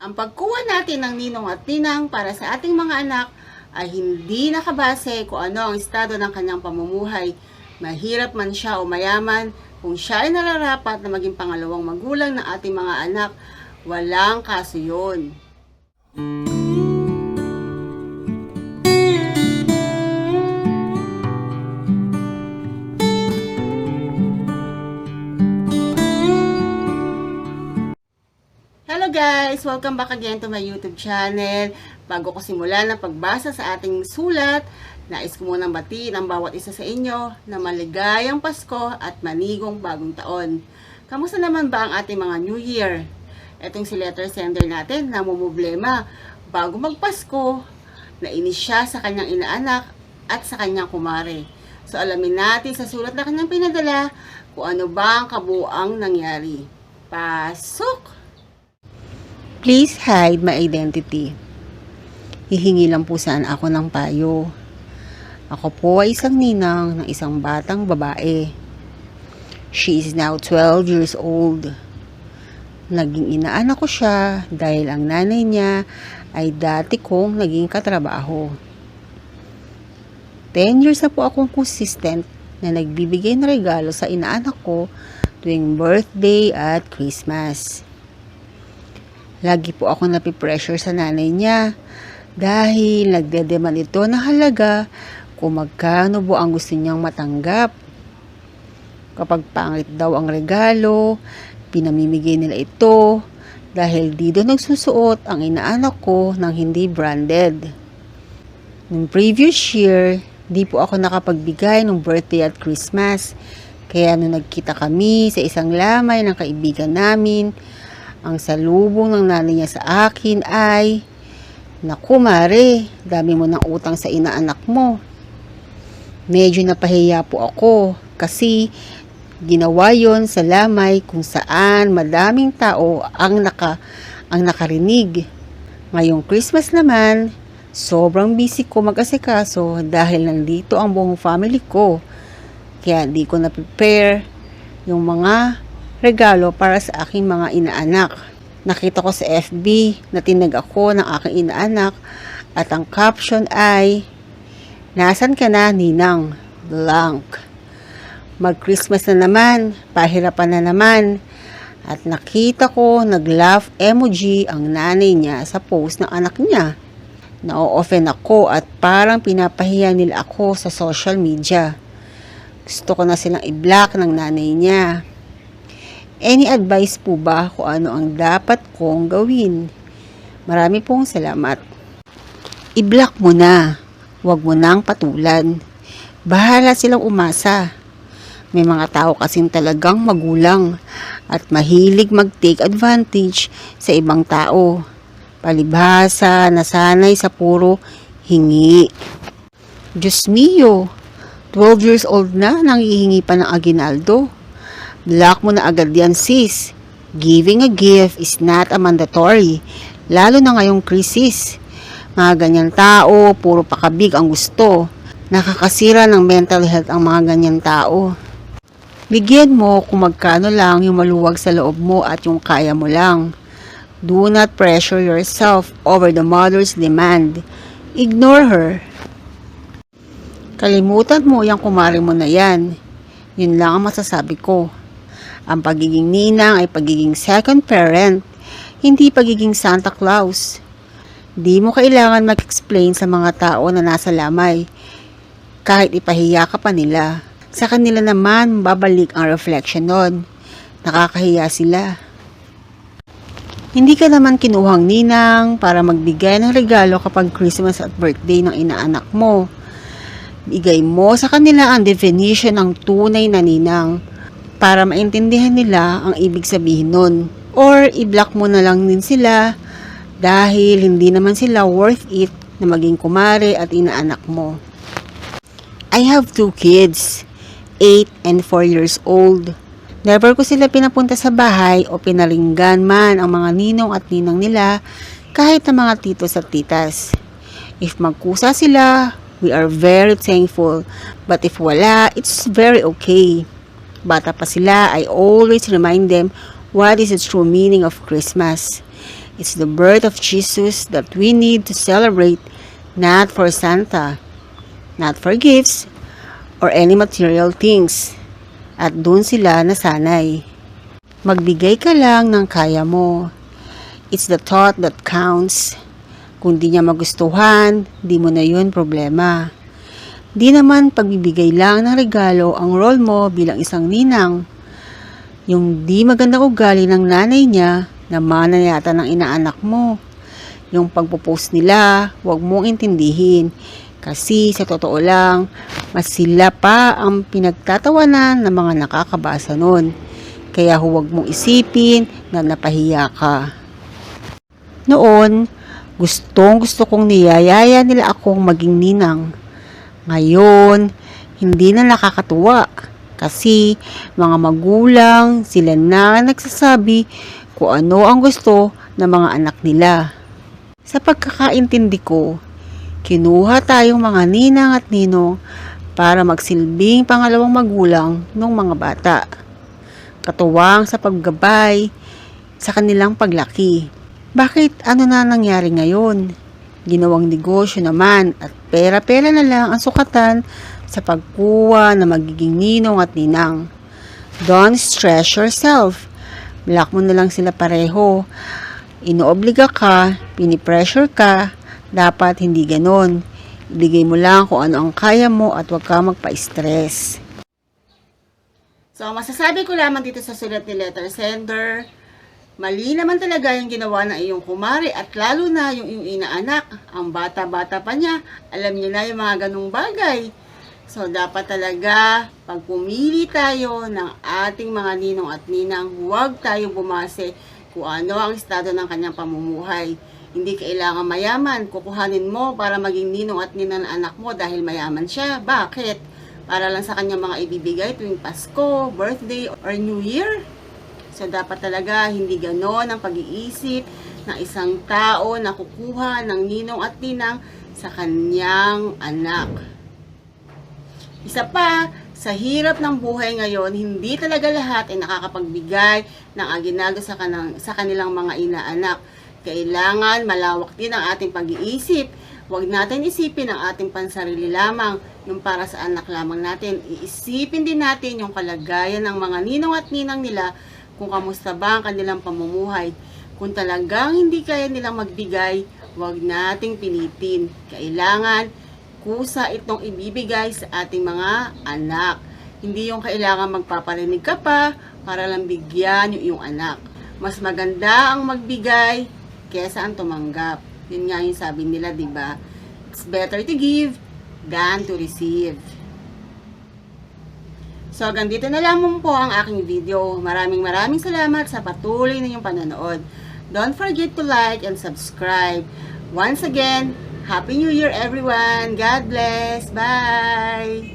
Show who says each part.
Speaker 1: Ang pagkuha natin ng ninong at ninang para sa ating mga anak ay hindi nakabase kung ano ang estado ng kanyang pamumuhay. Mahirap man siya o mayaman, kung siya ay nararapat na maging pangalawang magulang ng ating mga anak, walang kaso yun. Hello guys! Welcome back again to my YouTube channel. Bago ko simulan ang pagbasa sa ating sulat, nais ko munang batiin ang bawat isa sa inyo na maligayang Pasko at manigong bagong taon. Kamusta naman ba ang ating mga New Year? Etong si letter sender natin na mumblema. Bago magpasko, nainis siya sa kanyang inaanak at sa kanyang kumare. So alamin natin sa sulat na kanyang pinadala kung ano ba ang kabuuang nangyari. Pasok! Please hide my identity. Hihingi lang po sana ako ng payo. Ako po ay isang ninang ng isang batang babae. She is now 12 years old. Naging inaanak ko siya dahil ang nanay niya ay dati kong naging katrabaho. 10 years na po akong consistent na nagbibigay ng regalo sa inaanak ko tuwing birthday at Christmas. Lagi po ako napipressure sa nanay niya dahil nagdedemand ito ng halaga kung magkano po ang gusto niyang matanggap. Kapag pangit daw ang regalo, pinamimigay nila ito dahil dito nagsusuot ang inaanak ko ng hindi branded. Noong previous year, di po ako nakapagbigay ng birthday at Christmas. Kaya nung nagkita kami sa isang lamay ng kaibigan namin, ang salubong ng nanay niya sa akin ay, "Naku Mare, dami mo ng utang sa inaanak mo." Medyo napahiya po ako kasi ginawa yon sa lamay kung saan madaming tao ang nakarinig. Ngayong Christmas naman, sobrang busy ko mag-asikaso dahil nandito ang buong family ko. Kaya di ko na-prepare yung mga regalo para sa aking mga inaanak. Nakita ko sa FB na tinag ako ng aking inaanak at ang caption ay, "Nasaan ka na, Ninang? Blank." Mag-Christmas na naman, pahirapan na naman. At nakita ko nag-laugh emoji ang nanay niya sa post ng anak niya. Na-offend ako at parang pinapahiya nila ako sa social media. Gusto ko na silang i-block ng nanay niya. Any advice po ba kung ano ang dapat kong gawin? Marami pong salamat. I-block mo na. Huwag mo nang patulan. Bahala silang umasa. May mga tao kasing talagang magulang at mahilig mag-take advantage sa ibang tao. Palibhasa, nasanay sa puro hingi. Diyos mio, 12 years old na nanghihingi pa ng aginaldo. Block mo na agad yan, sis. Giving a gift is not a mandatory. Lalo na ngayong krisis. Mga ganyan tao, puro pakabig ang gusto. Nakakasira ng mental health ang mga ganyan tao. Bigyan mo kung magkano lang yung maluwag sa loob mo at yung kaya mo lang. Do not pressure yourself over the mother's demand. Ignore her. Kalimutan mo yung kumare mo na yan. Yun lang ang masasabi ko. Ang pagiging ninang ay pagiging second parent, hindi pagiging Santa Claus. Di mo kailangan mag-explain sa mga tao na nasa lamay, kahit ipahiya ka pa nila. Sa kanila naman, babalik ang reflection nun. Nakakahiya sila. Hindi ka naman kinuhang ninang para magbigay ng regalo kapag Christmas at birthday ng inaanak mo. Bigay mo sa kanila ang definition ng tunay na ninang para maintindihan nila ang ibig sabihin nun. Or i-block mo na lang din sila dahil hindi naman sila worth it na maging kumare at inaanak mo. I have 2 kids, 8 and 4 years old. Never ko sila pinapunta sa bahay o pinaringgan man ang mga ninong at ninang nila kahit ang mga titos at titas. If magkusa sila, we are very thankful. But if wala, it's very okay. Bata pa sila, I always remind them what is the true meaning of Christmas. It's the birth of Jesus that we need to celebrate, not for Santa, not for gifts, or any material things. At dun sila nasanay. Magbigay ka lang ng kaya mo. It's the thought that counts. Kung di niya magustuhan, di mo na yun problema. Di naman pagbibigay lang ng regalo ang role mo bilang isang ninang. Yung di magandang ugali ng nanay niya, namana yata ng inaanak mo. Yung pagpo-post nila, huwag mong intindihin. Kasi sa totoo lang, mas sila pa ang pinagtatawanan ng mga nakakabasa nun. Kaya huwag mong isipin na napahiya ka. Noon, gusto kong niyayaya nila akong maging ninang. Ngayon, hindi na nakakatuwa. Kasi mga magulang, sila na nagsasabi kung ano ang gusto ng mga anak nila. Sa pagkakaintindi ko, kinuha tayong mga ninang at ninong para magsilbing pangalawang magulang ng mga bata. Katuwang sa paggabay sa kanilang paglaki. Bakit ano na nangyari ngayon? Ginawang negosyo naman at pera-pera na lang ang sukatan sa pagkuha na magiging ninong at ninang. Don't stress yourself. Block mo na lang sila pareho. Inoobliga ka, pinipressure ka, dapat hindi ganon. Ibigay mo lang kung ano ang kaya mo at huwag ka magpa-stress. So, masasabi ko lamang dito sa sulat ni letter sender, mali naman talaga yung ginawa ng iyong kumari at lalo na yung iyong inaanak. Ang bata-bata pa niya, alam niya na yung mga ganung bagay. So, dapat talaga, pag pumili tayo ng ating mga ninong at ninang, huwag tayong bumase kung ano ang estado ng kanyang pamumuhay. Hindi kailangan mayaman, kukuhanin mo para maging ninong at ninang ng anak mo dahil mayaman siya. Bakit? Para lang sa kanyang mga ibibigay tuwing Pasko, birthday, or New Year. So, dapat talaga hindi ganon ang pag-iisip ng isang tao na kukuha ng ninong at ninang sa kanyang anak. Isa pa, sa hirap ng buhay ngayon, hindi talaga lahat ay nakakapagbigay ng aginaldo sa kanilang mga inaanak. Kailangan malawak din ang ating pag-iisip. Huwag natin isipin ang ating pansarili lamang, yung para sa anak lamang natin. Iisipin din natin yung kalagayan ng mga ninong at ninang nila kung kamusta ba ang kanilang pamumuhay. Kung talagang hindi kaya nilang magbigay, huwag nating pilitin. Kailangan kusa itong ibibigay sa ating mga anak. Hindi yung kailangan magpaparinig ka pa para lang bigyan yung iyong anak. Mas maganda ang magbigay kesa ang tumanggap. Yun nga yung sabi nila, diba? It's better to give than to receive. So, hanggang dito na lamang po ang aking video. Maraming salamat sa patuloy na inyong panonood. Don't forget to like and subscribe. Once again, Happy New Year everyone! God bless! Bye!